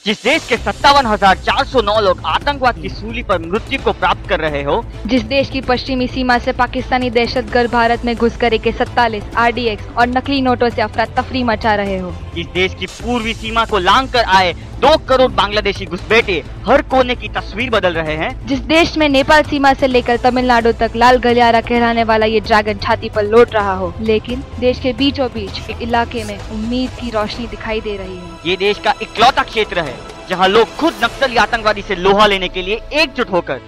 जिस देश के 57,409 लोग आतंकवाद की सूली पर मृत्यु को प्राप्त कर रहे हो, जिस देश की पश्चिमी सीमा से पाकिस्तानी दहशतगर्द भारत में घुस कर AK-47 RDX और नकली नोटों से अफरा तफरी मचा रहे हो, जिस देश की पूर्वी सीमा को लांघ कर आए 2 करोड़ बांग्लादेशी घुसपैठे हर कोने की तस्वीर बदल रहे हैं, जिस देश में नेपाल सीमा से लेकर तमिलनाडु तक लाल गलियारा कहलाने वाला ये ड्रैगन छाती पर लौट रहा हो, लेकिन देश के बीचों बीच एक इलाके में उम्मीद की रोशनी दिखाई दे रही है। ये देश का इकलौता क्षेत्र है जहां लोग खुद नक्सली आतंकवादी से लोहा लेने के लिए एकजुट होकर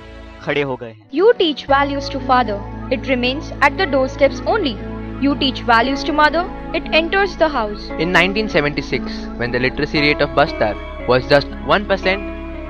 खड़े हो गए हैं। You teach values to father, it remains at the doorsteps only. You teach values to mother, it enters the house. In 1976, when the literacy rate of Bastar was just 1%,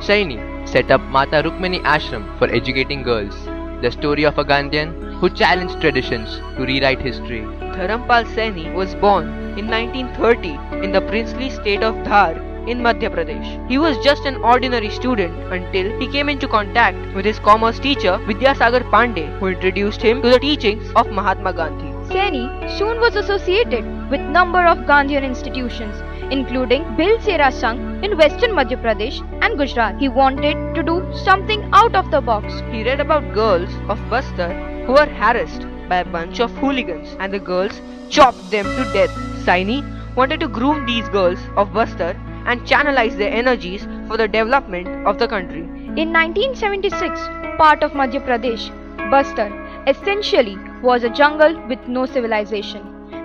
Saini set up Mata Rukmini Ashram for educating girls. The story of a Gandhian who challenged traditions to rewrite history. Dharampal Saini was born in 1930 in the princely state of Dhar in Madhya Pradesh. He was just an ordinary student until he came into contact with his commerce teacher Vidyasagar Pandey, who introduced him to the teachings of Mahatma Gandhi. Saini soon was associated with number of Gandhian institutions, including Bhil Sera Sangh in western Madhya Pradesh and Gujarat. He wanted to do something out of the box. He read about girls of Bastar who were harassed by a bunch of hooligans and the girls chopped them to death. Saini wanted to groom these girls of Bastar and channelize their energies for the development of the country. In 1976, part of Madhya Pradesh, Bastar essentially was a jungle with no civilization.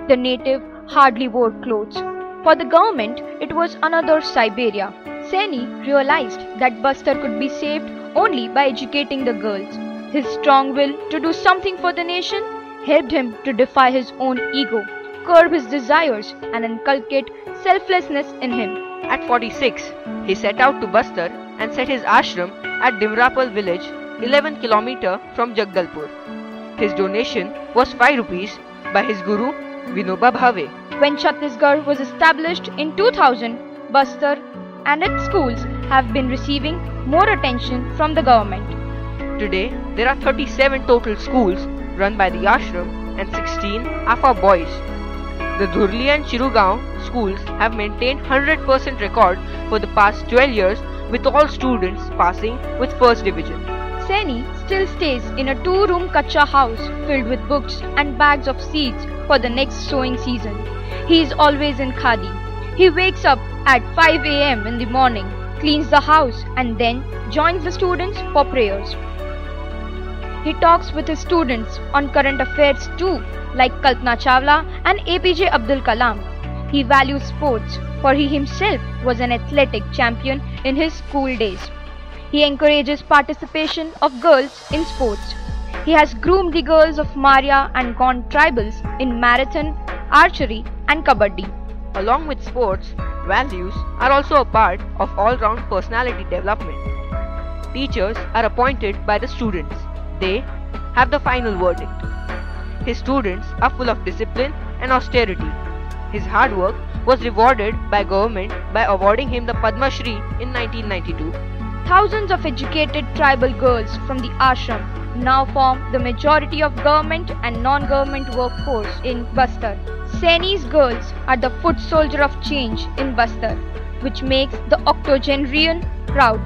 The native hardly wore clothes. For the government, it was another Siberia. Saini realized that Bastar could be saved only by educating the girls. His strong will to do something for the nation helped him to defy his own ego, curb his desires, and inculcate selflessness in him. At 46, he set out to Bastar and set his ashram at Dimrapal village, 11 km from Jagdalpur. His donation was 5 rupees by his guru Vinoba Bhave. When Chhattisgarh was established in 2000, Bastar and its schools have been receiving more attention from the government. Today, there are 37 total schools run by the ashram and 16 are for boys. The Dhurli and Chirugaon schools have maintained 100% record for the past 12 years with all students passing with first division. Saini still stays in a 2-room kacha house filled with books and bags of seeds for the next sowing season. He is always in khadi. He wakes up at 5 a.m. in the morning, cleans the house and then joins the students for prayers. He talks with his students on current affairs too, like Kalpana Chawla and APJ Abdul Kalam. He values sports, for he himself was an athletic champion in his school days. He encourages participation of girls in sports. He has groomed the girls of Maria and Gond tribals in marathon, archery and kabaddi. Along with sports, values are also a part of all-round personality development. Teachers are appointed by the students. They have the final verdict. His students are full of discipline and austerity. His hard work was rewarded by government by awarding him the Padma Shri in 1992. Thousands of educated tribal girls from the ashram now form the majority of government and non-government workforce in Bastar. Saini's girls are the foot soldier of change in Bastar, which makes the octogenarian proud.